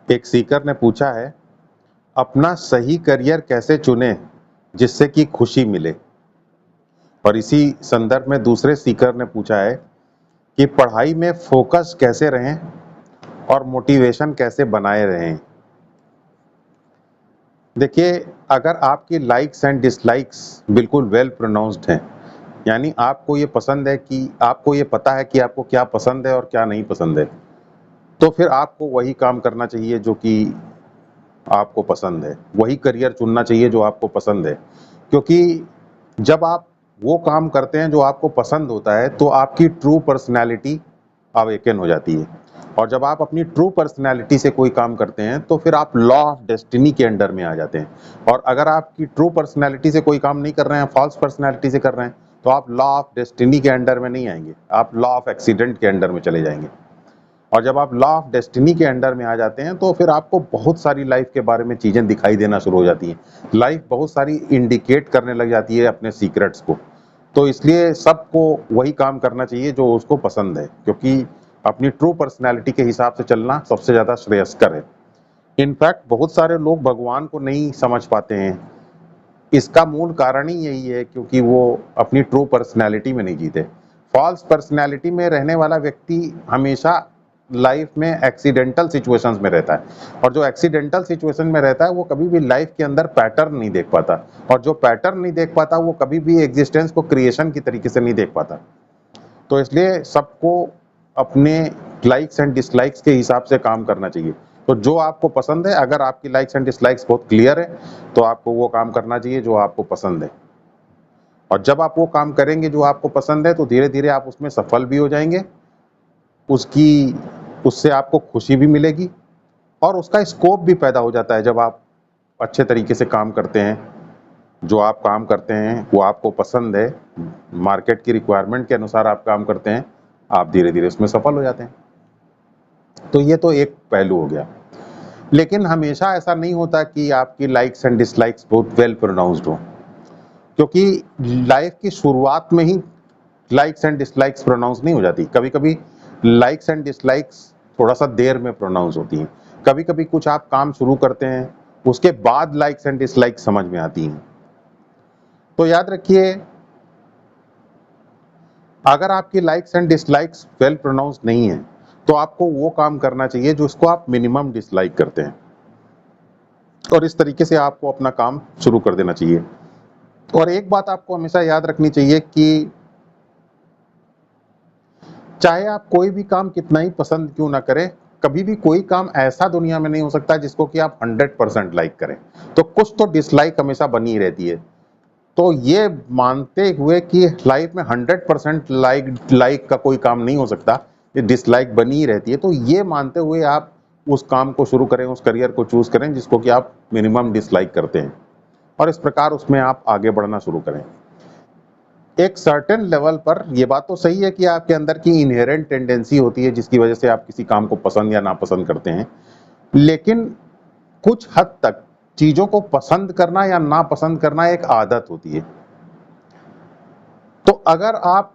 एक सीकर ने पूछा है, अपना सही करियर कैसे चुने जिससे कि खुशी मिले। और इसी संदर्भ में दूसरे सीकर ने पूछा है कि पढ़ाई में फोकस कैसे रहें और मोटिवेशन कैसे बनाए रहें। देखिए, अगर आपकी लाइक्स एंड डिसलाइक्स बिल्कुल वेल प्रोनाउंस्ड हैं, यानी आपको ये पसंद है कि आपको ये पता है कि आपको क्या पसंद है और क्या नहीं पसंद है, तो फिर आपको वही काम करना चाहिए जो कि आपको पसंद है, वही करियर चुनना चाहिए जो आपको पसंद है। क्योंकि जब आप वो काम करते हैं जो आपको पसंद होता है, तो आपकी ट्रू पर्सनैलिटी अवेकन हो जाती है। और जब आप अपनी ट्रू पर्सनैलिटी से कोई काम करते हैं, तो फिर आप लॉ ऑफ डेस्टिनी के अंडर में आ जाते हैं। और अगर आपकी ट्रू पर्सनैलिटी से कोई काम नहीं कर रहे हैं, फॉल्स पर्सनैलिटी से कर रहे हैं, तो आप लॉ ऑफ डेस्टिनी के अंडर में नहीं आएंगे, आप लॉ ऑफ एक्सीडेंट के अंडर में चले जाएंगे। और जब आप लॉ ऑफ डेस्टिनी के अंडर में आ जाते हैं, तो फिर आपको बहुत सारी लाइफ के बारे में चीज़ें दिखाई देना शुरू हो जाती हैं। लाइफ बहुत सारी इंडिकेट करने लग जाती है अपने सीक्रेट्स को। तो इसलिए सबको वही काम करना चाहिए जो उसको पसंद है, क्योंकि अपनी ट्रू पर्सनैलिटी के हिसाब से चलना सबसे ज़्यादा श्रेयस्कर है। इनफैक्ट बहुत सारे लोग भगवान को नहीं समझ पाते हैं। इसका मूल कारण ही यही है, क्योंकि वो अपनी ट्रू पर्सनैलिटी में नहीं जीते। फॉल्स पर्सनैलिटी में रहने वाला व्यक्ति हमेशा लाइफ में एक्सीडेंटल सिचुएशंस में रहता है, और जो एक्सीडेंटल सिचुएशन में रहता है वो कभी भी लाइफ के अंदर पैटर्न नहीं देख पाता, और जो पैटर्न नहीं देख पाता वो कभी भी एग्जिस्टेंस को क्रिएशन की तरीके से नहीं देख पाता। तो इसलिए सबको अपने लाइक्स एंड डिसलाइक्स के हिसाब से काम करना चाहिए। तो जो आपको पसंद है, अगर आपकी लाइक्स एंड डिसलाइक्स बहुत क्लियर है, तो आपको वो काम करना चाहिए जो आपको पसंद है। और जब आप वो काम करेंगे जो आपको पसंद है, तो धीरे धीरे आप उसमें सफल भी हो जाएंगे, उसकी उससे आपको खुशी भी मिलेगी, और उसका स्कोप भी पैदा हो जाता है। जब आप अच्छे तरीके से काम करते हैं, जो आप काम करते हैं वो आपको पसंद है, मार्केट की रिक्वायरमेंट के अनुसार आप काम करते हैं, आप धीरे धीरे उसमें सफल हो जाते हैं। तो ये तो एक पहलू हो गया। लेकिन हमेशा ऐसा नहीं होता कि आपकी लाइक्स एंड डिसलाइक्स बहुत वेल प्रोनाउंस्ड हो, क्योंकि लाइफ की शुरुआत में ही लाइक्स एंड डिसलाइक्स प्रोनाउंस नहीं हो जाती। कभी कभी लाइक्स एंड डिसलाइक्स थोड़ा सा देर में प्रोनाउंस होती हैं। कभी कभी कुछ आप काम शुरू करते हैं, उसके बाद लाइक्स एंड डिसलाइक्स समझ में आती हैं। तो याद रखिए, अगर आपकी likes and dislikes well pronounce नहीं है, तो आपको वो काम करना चाहिए जो इसको आप मिनिमम डिसलाइक करते हैं, और इस तरीके से आपको अपना काम शुरू कर देना चाहिए। और एक बात आपको हमेशा याद रखनी चाहिए कि चाहे आप कोई भी काम कितना ही पसंद क्यों ना करें, कभी भी कोई काम ऐसा दुनिया में नहीं हो सकता जिसको कि आप 100% लाइक करें। तो कुछ तो डिसलाइक हमेशा बनी रहती है। तो ये मानते हुए कि लाइफ में 100% लाइक का कोई काम नहीं हो सकता, ये डिसलाइक बनी ही रहती है, तो ये मानते हुए आप उस काम को शुरू करें, उस करियर को चूज करें जिसको कि आप मिनिमम डिसलाइक करते हैं, और इस प्रकार उसमें आप आगे बढ़ना शुरू करें। एक सर्टेन लेवल पर ये बात तो सही है कि आपके अंदर की इनहेरेंट टेंडेंसी होती है जिसकी वजह से आप किसी काम को पसंद या नापसंद करते हैं, लेकिन कुछ हद तक चीजों को पसंद करना या नापसंद करना एक आदत होती है। तो अगर आप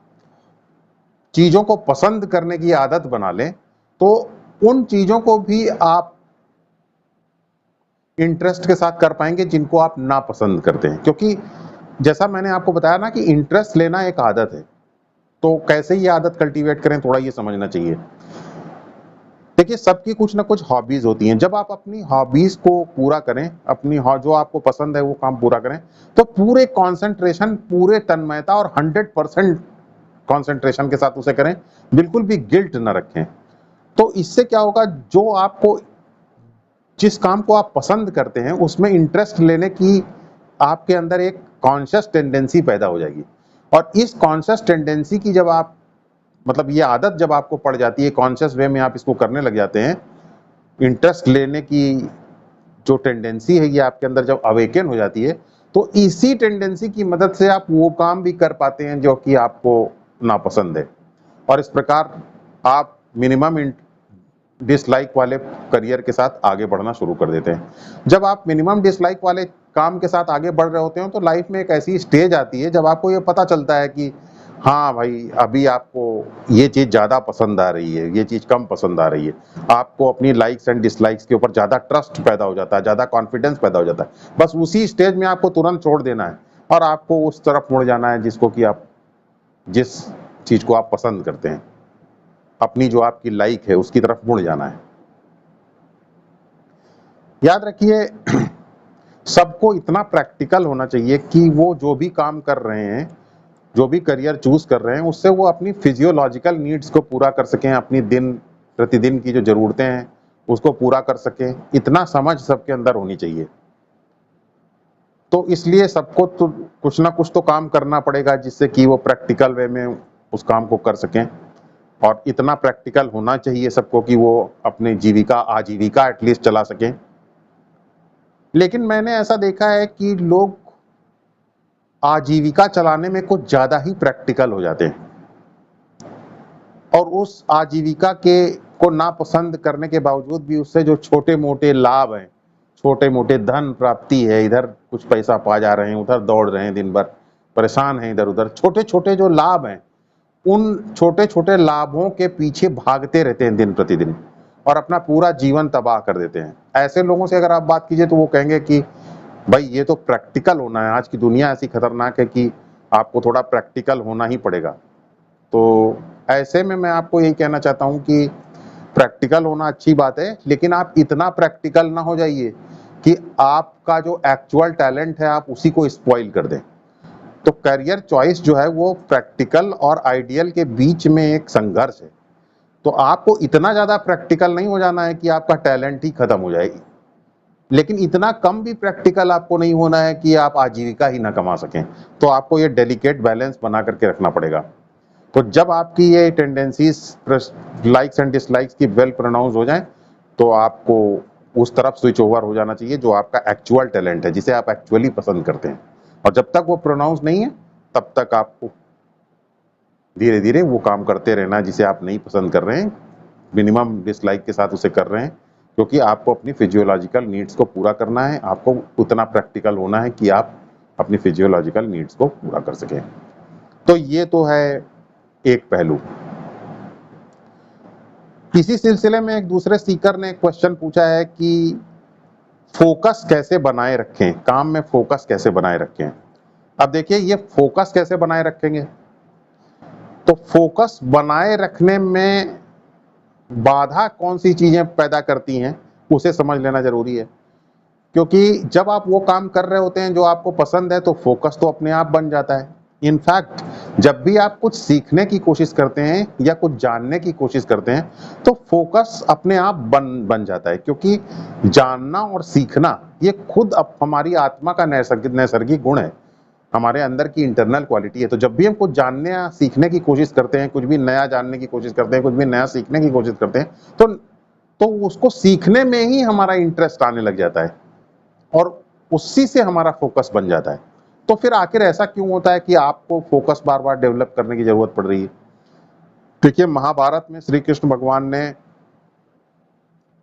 चीजों को पसंद करने की आदत बना लें, तो उन चीजों को भी आप इंटरेस्ट के साथ कर पाएंगे जिनको आप नापसंद करते हैं। क्योंकि जैसा मैंने आपको बताया ना कि इंटरेस्ट लेना एक आदत है, तो कैसे ये आदत कल्टीवेट करें, थोड़ा ये समझना चाहिए। देखिए, सबकी कुछ ना कुछ हॉबीज होती हैं। जब आप अपनी हॉबीज को पूरा करें, अपनी जो आपको पसंद है वो काम पूरा करें, तो पूरे कंसंट्रेशन, पूरे तन्मयता और 100% कंसंट्रेशन के साथ उसे करें, बिल्कुल भी गिल्ट न रखें। तो इससे क्या होगा, जो आपको जिस काम को आप पसंद करते हैं उसमें इंटरेस्ट लेने की आपके अंदर एक कॉन्शियस टेंडेंसी पैदा हो जाएगी। और इस कॉन्शियस टेंडेंसी की जब आप, मतलब ये आदत जब आपको पड़ जाती है, कॉन्शियस वे में आप इसको करने लग जाते हैं, इंटरेस्ट लेने की जो टेंडेंसी है ये आपके अंदर जब अवेकन हो जाती है, तो इसी टेंडेंसी की मदद से आप वो काम भी कर पाते हैं जो कि आपको नापसंद है। और इस प्रकार आप मिनिमम डिसलाइक वाले करियर के साथ आगे बढ़ना शुरू कर देते हैं। जब आप मिनिमम डिसलाइक वाले काम के साथ आगे बढ़ रहे होते हैं, तो लाइफ में एक ऐसी स्टेज आती है जब आपको ये पता चलता है कि हाँ भाई, अभी आपको ये चीज़ ज़्यादा पसंद आ रही है, ये चीज़ कम पसंद आ रही है। आपको अपनी लाइक्स एंड डिसलाइक्स के ऊपर ज़्यादा ट्रस्ट पैदा हो जाता है, ज़्यादा कॉन्फिडेंस पैदा हो जाता है। बस उसी स्टेज में आपको तुरंत छोड़ देना है और आपको उस तरफ मुड़ जाना है जिसको कि आप जिस चीज़ को आप पसंद करते हैं। अपनी जो आपकी लाइक है उसकी तरफ मुड़ जाना है। याद रखिए सबको इतना प्रैक्टिकल होना चाहिए कि वो जो भी काम कर रहे हैं, जो भी करियर चूज कर रहे हैं, उससे वो अपनी फिजियोलॉजिकल नीड्स को पूरा कर सकें, अपनी दिन प्रतिदिन की जो जरूरतें हैं उसको पूरा कर सकें। इतना समझ सबके अंदर होनी चाहिए। तो इसलिए सबको तो कुछ ना कुछ तो काम करना पड़ेगा जिससे कि वो प्रैक्टिकल वे में उस काम को कर सकें। और इतना प्रैक्टिकल होना चाहिए सबको कि वो अपनी जीविका आजीविका एटलीस्ट चला सकें। लेकिन मैंने ऐसा देखा है कि लोग आजीविका चलाने में कुछ ज्यादा ही प्रैक्टिकल हो जाते हैं और उस आजीविका के को नापसंद करने के बावजूद भी उससे जो छोटे मोटे लाभ हैं, छोटे मोटे धन प्राप्ति है, इधर कुछ पैसा पा जा रहे हैं, उधर दौड़ रहे हैं, दिन भर परेशान हैं इधर उधर, छोटे छोटे जो लाभ हैं उन छोटे छोटे लाभों के पीछे भागते रहते हैं दिन प्रतिदिन और अपना पूरा जीवन तबाह कर देते हैं। ऐसे लोगों से अगर आप बात कीजिए तो वो कहेंगे कि भाई ये तो प्रैक्टिकल होना है, आज की दुनिया ऐसी खतरनाक है कि आपको थोड़ा प्रैक्टिकल होना ही पड़ेगा। तो ऐसे में मैं आपको यही कहना चाहता हूँ कि प्रैक्टिकल होना अच्छी बात है, लेकिन आप इतना प्रैक्टिकल ना हो जाइए कि आपका जो एक्चुअल टैलेंट है आप उसी को स्पॉइल कर दें। तो करियर चॉइस जो है वो प्रैक्टिकल और आइडियल के बीच में एक संघर्ष है। तो आपको इतना ज्यादा प्रैक्टिकल नहीं हो जाना है कि आपका टैलेंट ही खत्म हो जाएगी, लेकिन इतना कम भी प्रैक्टिकल आपको नहीं होना है कि आप आजीविका ही ना कमा सकें। तो आपको ये डेलिकेट बैलेंस बना करके रखना पड़ेगा। तो जब आपकी ये टेंडेंसीज लाइक्स एंड डिसलाइक्स की वेल प्रोनाउंस हो जाए तो आपको उस तरफ स्विच ओवर हो जाना चाहिए जो आपका एक्चुअल टैलेंट है, जिसे आप एक्चुअली पसंद करते हैं। और जब तक वो प्रोनाउंस नहीं है तब तक आपको धीरे धीरे वो काम करते रहना है जिसे आप नहीं पसंद कर रहे हैं, मिनिमम डिसलाइक के साथ उसे कर रहे हैं, क्योंकि आपको अपनी फिजियोलॉजिकल नीड्स को पूरा करना है। आपको उतना प्रैक्टिकल होना है कि आप अपनी फिजियोलॉजिकल नीड्स को पूरा कर सकें। तो ये तो है एक पहलू। इसी सिलसिले में एक दूसरे स्पीकर ने एक क्वेश्चन पूछा है कि फोकस कैसे बनाए रखें, काम में फोकस कैसे बनाए रखें। अब देखिए ये फोकस कैसे बनाए रखेंगे, तो फोकस बनाए रखने में बाधा कौन सी चीजें पैदा करती हैं उसे समझ लेना जरूरी है। क्योंकि जब आप वो काम कर रहे होते हैं जो आपको पसंद है तो फोकस तो अपने आप बन जाता है। इनफैक्ट जब भी आप कुछ सीखने की कोशिश करते हैं या कुछ जानने की कोशिश करते हैं तो फोकस अपने आप बन जाता है, क्योंकि जानना और सीखना ये खुद अब हमारी आत्मा का नैसर्गिक गुण है, हमारे अंदर की इंटरनल क्वालिटी है। तो जब भी हम कुछ जानने या सीखने की कोशिश करते हैं, कुछ भी नया जानने की कोशिश करते हैं, कुछ भी नया सीखने की कोशिश करते हैं, तो उसको सीखने में ही हमारा इंटरेस्ट आने लग जाता है और उसी से हमारा फोकस बन जाता है। तो फिर आखिर ऐसा क्यों होता है कि आपको फोकस बार बार डेवलप करने की जरूरत पड़ रही है। देखिए महाभारत में श्री कृष्ण भगवान ने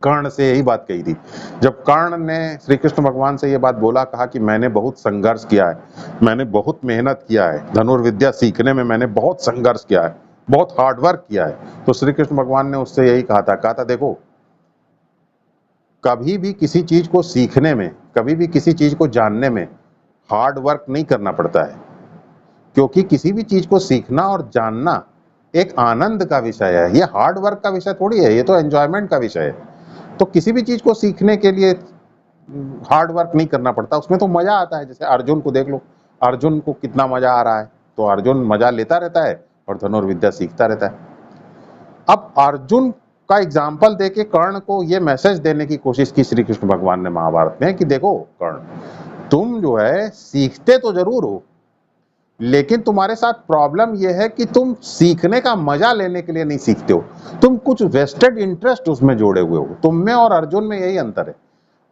कर्ण से यही बात कही थी। जब कर्ण ने श्री कृष्ण भगवान से ये बात बोला, कहा कि मैंने बहुत संघर्ष किया है, मैंने बहुत मेहनत किया है, धनुर्विद्या सीखने में मैंने बहुत संघर्ष किया है, बहुत हार्डवर्क किया है। तो श्री कृष्ण भगवान ने उससे यही कहा था देखो कभी भी किसी चीज को सीखने में, कभी भी किसी चीज को जानने में हार्ड वर्क नहीं करना पड़ता है, क्योंकि किसी भी चीज को सीखना और जानना एक आनंद का विषय है, ये हार्ड वर्क का विषय थोड़ी है, ये तो एंजॉयमेंट का विषय है। तो किसी भी चीज को सीखने के लिए हार्ड वर्क नहीं करना पड़ता, उसमें तो मजा आता है। जैसे अर्जुन को देख लो, अर्जुन को कितना मजा आ रहा है, तो अर्जुन मजा लेता रहता है और धनुर्विद्या सीखता रहता है। अब अर्जुन का एग्जाम्पल देके कर्ण को ये मैसेज देने की कोशिश की श्री कृष्ण भगवान ने महाभारत में कि देखो कर्ण, तुम जो है सीखते तो जरूर हो, लेकिन तुम्हारे साथ प्रॉब्लम यह है कि तुम सीखने का मजा लेने के लिए नहीं सीखते हो, तुम कुछ वेस्टेड इंटरेस्ट उसमें जोड़े हुए हो। तुम में और अर्जुन में यही अंतर है।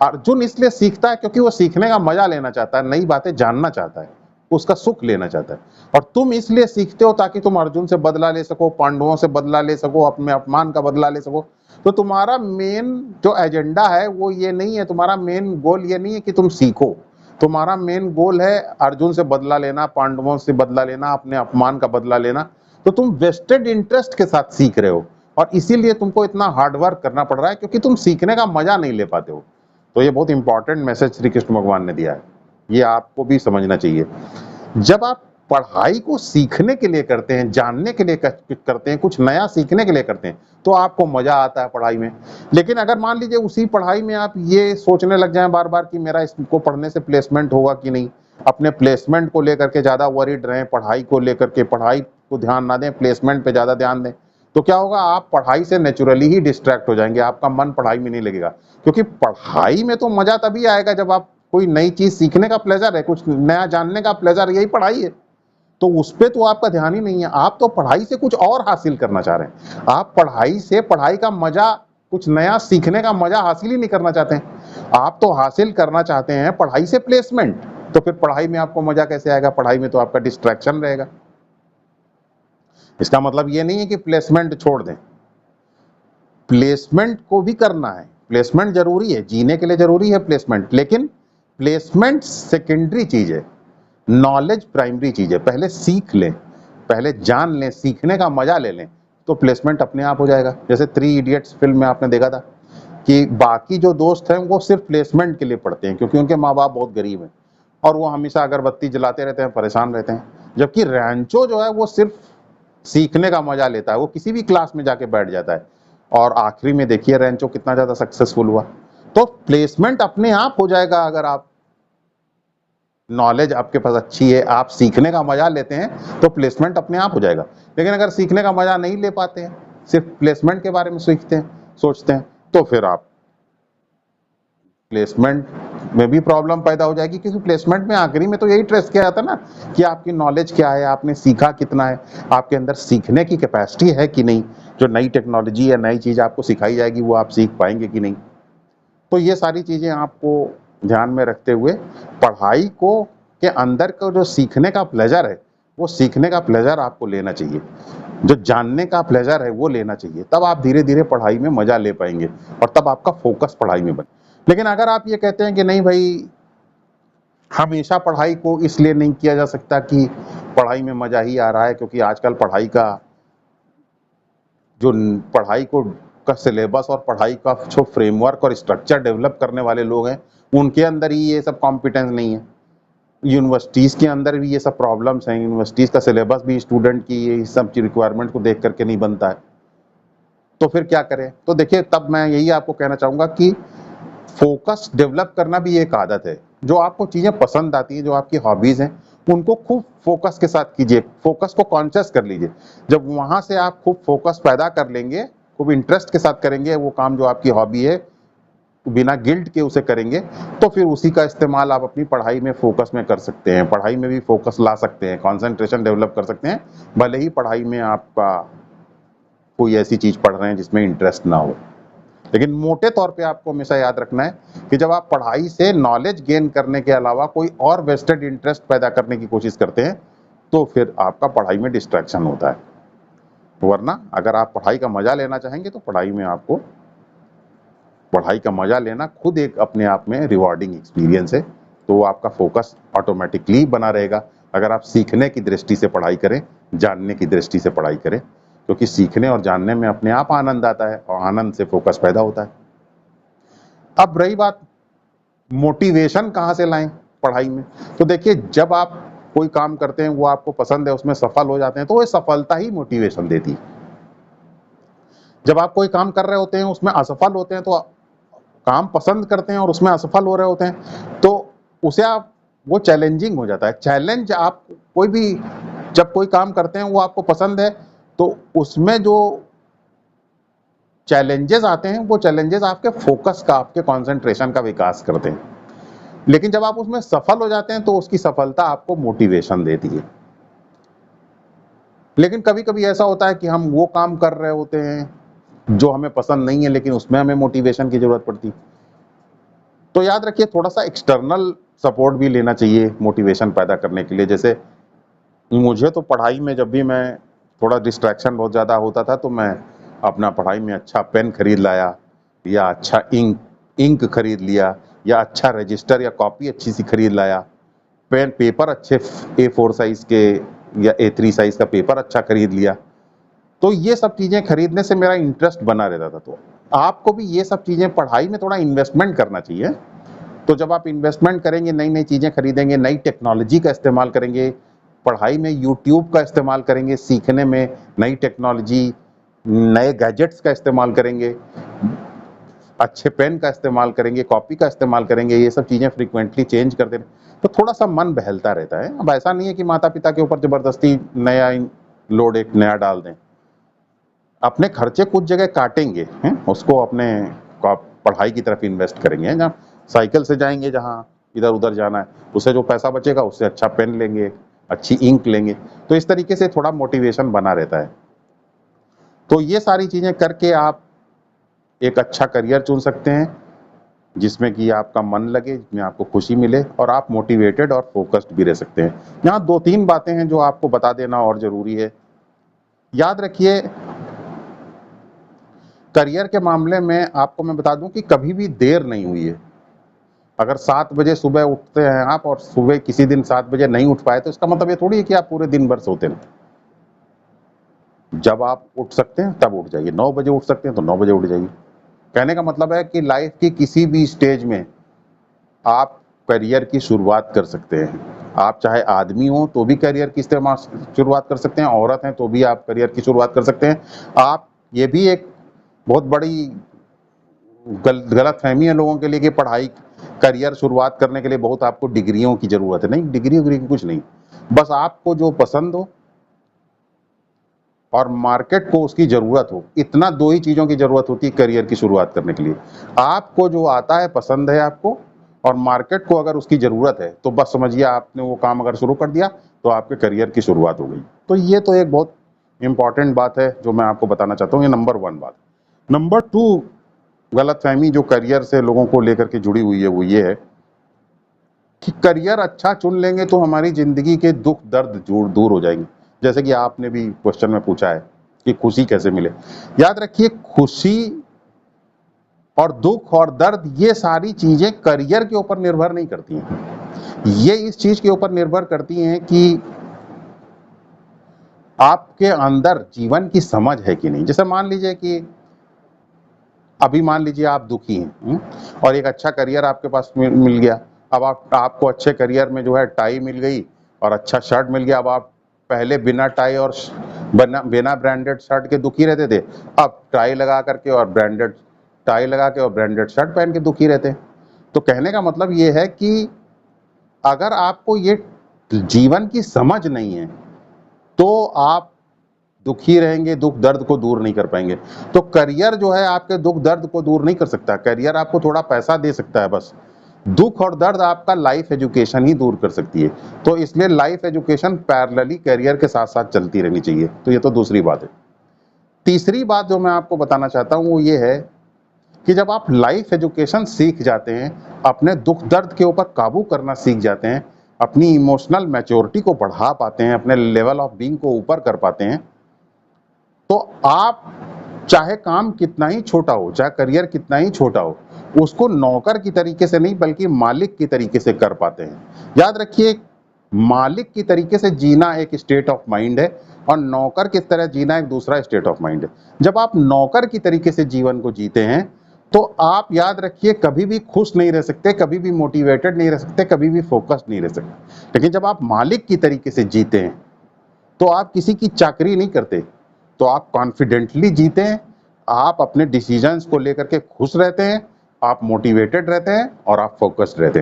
अर्जुन इसलिए सीखता है क्योंकि वो सीखने का मजा लेना चाहता है, नई बातें जानना चाहता है, उसका सुख लेना चाहता है। और तुम इसलिए सीखते हो ताकि तुम अर्जुन से बदला ले सको, पांडवों से बदला ले सको, अपने अपमान का बदला ले सको। तो तुम्हारा मेन जो एजेंडा है वो ये नहीं है, तुम्हारा मेन गोल ये नहीं है कि तुम सीखो, तुम्हारा मेन गोल है अर्जुन से बदला लेना, पांडवों से बदला लेना, अपने अपमान का बदला लेना, तो तुम वेस्टेड इंटरेस्ट के साथ सीख रहे हो और इसीलिए तुमको इतना हार्ड वर्क करना पड़ रहा है, क्योंकि तुम सीखने का मजा नहीं ले पाते हो। तो ये बहुत इंपॉर्टेंट मैसेज श्री कृष्ण भगवान ने दिया है, ये आपको भी समझना चाहिए। जब आप पढ़ाई को सीखने के लिए करते हैं, जानने के लिए करते हैं, कुछ नया सीखने के लिए करते हैं, तो आपको मजा आता है पढ़ाई में। लेकिन अगर मान लीजिए उसी पढ़ाई में आप ये सोचने लग जाएं बार बार कि मेरा इसको पढ़ने से प्लेसमेंट होगा कि नहीं, अपने प्लेसमेंट को लेकर के ज्यादा वरीड रहें, पढ़ाई को लेकर के पढ़ाई को ध्यान ना दें, प्लेसमेंट पे ज्यादा ध्यान दें, तो क्या होगा, आप पढ़ाई से नेचुरली ही डिस्ट्रैक्ट हो जाएंगे, आपका मन पढ़ाई में नहीं लगेगा। क्योंकि पढ़ाई में तो मजा तभी आएगा जब आप कोई नई चीज सीखने का प्लेजर है, कुछ नया जानने का प्लेजर, यही पढ़ाई है। तो उस पे तो आपका ध्यान ही नहीं है, आप तो पढ़ाई से कुछ और हासिल करना चाह रहे हैं। आप पढ़ाई से पढ़ाई का मजा, कुछ नया सीखने का मजा हासिल ही नहीं करना चाहते हैं। आप तो हासिल करना चाहते हैं पढ़ाई से प्लेसमेंट। तो फिर पढ़ाई में आपको मजा कैसे आएगा? पढ़ाई में तो आपका डिस्ट्रैक्शन रहेगा। इसका मतलब ये नहीं है कि प्लेसमेंट छोड़ दें, प्लेसमेंट को भी करना है, प्लेसमेंट जरूरी है, जीने के लिए जरूरी है प्लेसमेंट, लेकिन प्लेसमेंट सेकेंडरी चीज है, नॉलेज प्राइमरी चीज है। पहले सीख लें, पहले जान लें, सीखने का मजा ले लें, तो प्लेसमेंट अपने आप हो जाएगा। जैसे 3 इडियट्स फिल्म में आपने देखा था कि बाकी जो दोस्त हैं वो सिर्फ प्लेसमेंट के लिए पढ़ते हैं, क्योंकि उनके माँ बाप बहुत गरीब हैं और वो हमेशा अगरबत्ती जलाते रहते हैं, परेशान रहते हैं। जबकि रैंचो जो है वो सिर्फ सीखने का मजा लेता है, वो किसी भी क्लास में जाके बैठ जाता है और आखिरी में देखिए रैंचो कितना ज्यादा सक्सेसफुल हुआ। तो प्लेसमेंट अपने आप हो जाएगा अगर आप, नॉलेज आपके पास अच्छी है, आप सीखने का मजा लेते हैं, तो प्लेसमेंट अपने आप हो जाएगा। लेकिन अगर सीखने का मजा नहीं ले पाते हैं, सिर्फ प्लेसमेंट के बारे में सीखते हैं, सोचते हैं, तो फिर आप प्लेसमेंट में भी प्रॉब्लम पैदा हो जाएगी। क्योंकि प्लेसमेंट में आखिरी में तो यही टेस्ट किया जाता है ना कि आपकी नॉलेज क्या है, आपने सीखा कितना है, आपके अंदर सीखने की कैपेसिटी है कि नहीं, जो नई टेक्नोलॉजी या नई चीज आपको सिखाई जाएगी वो आप सीख पाएंगे कि नहीं। तो ये सारी चीजें आपको ध्यान में रखते हुए पढ़ाई को के अंदर का जो सीखने का प्लेजर है, वो सीखने का प्लेजर आपको लेना चाहिए, जो जानने का प्लेजर है वो लेना चाहिए। तब आप धीरे धीरे पढ़ाई में मजा ले पाएंगे और तब आपका फोकस पढ़ाई में बने। लेकिन अगर आप ये कहते हैं कि नहीं भाई, हमेशा पढ़ाई को इसलिए नहीं किया जा सकता कि पढ़ाई में मजा ही आ रहा है, क्योंकि आजकल पढ़ाई का जो पढ़ाई को का सिलेबस और पढ़ाई का जो फ्रेमवर्क और स्ट्रक्चर डेवलप करने वाले लोग हैं, उनके अंदर ही ये सब कॉम्पिटेंस नहीं है। यूनिवर्सिटीज़ के अंदर भी ये सब प्रॉब्लम्स हैं, यूनिवर्सिटीज़ का सिलेबस भी स्टूडेंट की ये सब रिक्वायरमेंट को देख करके नहीं बनता है। तो फिर क्या करें? तो देखिए, तब मैं यही आपको कहना चाहूँगा कि फोकस डेवलप करना भी एक आदत है। जो आपको चीज़ें पसंद आती हैं, जो आपकी हॉबीज़ हैं, उनको खूब फोकस के साथ कीजिए, फोकस को कॉन्शियस कर लीजिए। जब वहाँ से आप खूब फोकस पैदा कर लेंगे, खूब इंटरेस्ट के साथ करेंगे वो काम जो आपकी हॉबी है, बिना गिल्ट के उसे करेंगे, तो फिर उसी का इस्तेमाल आप अपनी पढ़ाई में फोकस में कर सकते हैं। पढ़ाई में भी फोकस ला सकते हैं, कंसंट्रेशन डेवलप कर सकते हैं, भले ही पढ़ाई में आपका कोई ऐसी चीज पढ़ रहे हैं जिसमें इंटरेस्ट ना हो। लेकिन मोटे तौर पे आपको हमेशा याद रखना है कि जब आप पढ़ाई से नॉलेज गेन करने के अलावा कोई और वेस्टेड इंटरेस्ट पैदा करने की कोशिश करते हैं, तो फिर आपका पढ़ाई में डिस्ट्रैक्शन होता है। वरना अगर आप पढ़ाई का मजा लेना चाहेंगे तो पढ़ाई में आपको, पढ़ाई का मजा लेना खुद एक अपने आप में रिवॉर्डिंग एक्सपीरियंस है, तो आपका फोकस ऑटोमेटिकली बना रहेगा। अगर आप सीखने की दृष्टि से पढ़ाई करें, जानने की दृष्टि से पढ़ाई करें, क्योंकि सीखने और जानने में अपने आप आनंद आता है और आनंद से फोकस पैदा होता है। अब रही बात मोटिवेशन कहाँ से लाएं पढ़ाई में, तो देखिए, जब आप कोई काम करते हैं वो आपको पसंद है, उसमें सफल हो जाते हैं, तो वो सफलता ही मोटिवेशन देती है। जब आप कोई काम कर रहे होते हैं, उसमें असफल होते हैं, तो काम पसंद करते हैं और उसमें असफल हो रहे होते हैं, तो उसे आप, वो चैलेंजिंग हो जाता है। चैलेंज, आप कोई भी जब कोई काम करते हैं वो आपको पसंद है, तो उसमें जो चैलेंजेस आते हैं, वो चैलेंजेस आपके फोकस का, आपके कंसंट्रेशन का विकास करते हैं। लेकिन जब आप उसमें सफल हो जाते हैं तो उसकी सफलता आपको मोटिवेशन देती है। लेकिन कभी कभी ऐसा होता है कि हम वो काम कर रहे होते हैं जो हमें पसंद नहीं है, लेकिन उसमें हमें मोटिवेशन की जरूरत पड़ती। तो याद रखिए, थोड़ा सा एक्सटर्नल सपोर्ट भी लेना चाहिए मोटिवेशन पैदा करने के लिए। जैसे मुझे तो पढ़ाई में जब भी मैं थोड़ा डिस्ट्रैक्शन बहुत ज़्यादा होता था, तो मैं अपना पढ़ाई में अच्छा पेन खरीद लाया या अच्छा इंक खरीद लिया, या अच्छा रजिस्टर या कॉपी अच्छी सी खरीद लाया, पेन पेपर अच्छे A4 साइज के या A3 साइज का पेपर अच्छा खरीद लिया। तो ये सब चीजें खरीदने से मेरा इंटरेस्ट बना रहता था। तो आपको भी ये सब चीजें पढ़ाई में थोड़ा इन्वेस्टमेंट करना चाहिए। तो जब आप इन्वेस्टमेंट करेंगे, नई नई चीजें खरीदेंगे, नई टेक्नोलॉजी का इस्तेमाल करेंगे, पढ़ाई में यूट्यूब का इस्तेमाल करेंगे, सीखने में नई टेक्नोलॉजी, नए गैजेट्स का इस्तेमाल करेंगे, अच्छे पेन का इस्तेमाल करेंगे, कॉपी का इस्तेमाल करेंगे, ये सब चीजें फ्रीक्वेंटली चेंज कर दें, तो थोड़ा सा मन बहलता रहता है। अब ऐसा नहीं है कि माता पिता के ऊपर जबरदस्ती नया लोड एक नया डाल दें। अपने खर्चे कुछ जगह काटेंगे हैं, उसको अपने पढ़ाई की तरफ इन्वेस्ट करेंगे। जहाँ साइकिल से जाएंगे, जहाँ इधर उधर जाना है, उससे जो पैसा बचेगा उससे अच्छा पेन लेंगे, अच्छी इंक लेंगे। तो इस तरीके से थोड़ा मोटिवेशन बना रहता है। तो ये सारी चीजें करके आप एक अच्छा करियर चुन सकते हैं, जिसमें कि आपका मन लगे, जिसमें आपको खुशी मिले और आप मोटिवेटेड और फोकस्ड भी रह सकते हैं। यहाँ 2-3 बातें हैं जो आपको बता देना और जरूरी है। याद रखिए, करियर के मामले में आपको मैं बता दूं कि कभी भी देर नहीं हुई है। अगर 7 बजे सुबह उठते हैं आप और सुबह किसी दिन 7 बजे नहीं उठ पाए, तो इसका मतलब ये थोड़ी है कि आप पूरे दिन भर सोते रहें। जब आप उठ सकते हैं तब उठ जाइए। 9 बजे उठ सकते हैं तो 9 बजे उठ जाइए। कहने का मतलब है कि लाइफ की किसी भी स्टेज में आप करियर की शुरुआत कर सकते हैं। आप चाहे आदमी हो तो भी करियर की शुरुआत कर सकते हैं, औरत हैं तो भी आप करियर की शुरुआत कर सकते हैं। आप, ये भी एक बहुत बड़ी गलतफहमी है लोगों के लिए कि पढ़ाई, करियर शुरुआत करने के लिए बहुत आपको डिग्रियों की जरूरत है। नहीं, डिग्री की कुछ नहीं, बस आपको जो पसंद हो और मार्केट को उसकी जरूरत हो, इतना 2 ही चीजों की जरूरत होती है करियर की शुरुआत करने के लिए। आपको जो आता है, पसंद है आपको, और मार्केट को अगर उसकी जरूरत है, तो बस समझिए आपने वो काम अगर शुरू कर दिया तो आपके करियर की शुरुआत हो गई। तो ये तो एक बहुत इंपॉर्टेंट बात है जो मैं आपको बताना चाहता हूँ। ये नंबर 1 बात। नंबर 2 गलतफहमी जो करियर से लोगों को लेकर के जुड़ी हुई है, वो ये है कि करियर अच्छा चुन लेंगे तो हमारी जिंदगी के दुख दर्द दूर हो जाएंगे। जैसे कि आपने भी क्वेश्चन में पूछा है कि खुशी कैसे मिले। याद रखिए, खुशी और दुख और दर्द, ये सारी चीजें करियर के ऊपर निर्भर नहीं करती हैं। ये इस चीज के ऊपर निर्भर करती हैं कि आपके अंदर जीवन की समझ है कि नहीं। जैसे मान लीजिए कि अभी मान लीजिए आप दुखी हैं, और एक अच्छा करियर आपके पास मिल गया। अब आपको अच्छे करियर में जो है टाई मिल गई और अच्छा शर्ट मिल गया। अब आप पहले बिना टाई और बिना ब्रांडेड शर्ट के दुखी रहते थे, अब टाई लगा करके और ब्रांडेड टाई लगा के और ब्रांडेड शर्ट पहन के दुखी रहते हैं। तो कहने का मतलब ये है कि अगर आपको ये जीवन की समझ नहीं है तो आप दुखी रहेंगे, दुख दर्द को दूर नहीं कर पाएंगे। तो करियर जो है आपके दुख दर्द को दूर नहीं कर सकता। करियर आपको थोड़ा पैसा दे सकता है बस। दुख और दर्द आपका लाइफ एजुकेशन ही दूर कर सकती है। तो इसलिए लाइफ एजुकेशन पैरेलली करियर के साथ साथ चलती रहनी चाहिए। तो ये तो दूसरी बात है। तीसरी बात जो मैं आपको बताना चाहता हूं वो ये है कि जब आप लाइफ एजुकेशन सीख जाते हैं, अपने दुख दर्द के ऊपर काबू करना सीख जाते हैं, अपनी इमोशनल मैच्योरिटी को बढ़ा पाते हैं, अपने लेवल ऑफ बीइंग को ऊपर कर पाते हैं, तो आप चाहे काम कितना ही छोटा हो, चाहे करियर कितना ही छोटा हो, उसको नौकर की तरीके से नहीं बल्कि मालिक की तरीके से कर पाते हैं। याद रखिए, मालिक की तरीके से जीना एक स्टेट ऑफ माइंड है और नौकर की तरह जीना एक दूसरा स्टेट ऑफ माइंड है। जब आप नौकर की तरीके से जीवन को जीते हैं तो आप, याद रखिए, कभी भी खुश नहीं रह सकते, कभी भी मोटिवेटेड नहीं रह सकते, कभी भी फोकस्ड नहीं रह सकते। लेकिन जब आप मालिक की तरीके से जीते हैं तो आप किसी की चाकरी नहीं करते, तो आप कॉन्फिडेंटली जीते हैं, आप अपने डिसीजंस को लेकर के खुश रहते हैं, आप मोटिवेटेड रहते हैं और आप फोकस्ड रहते हैं।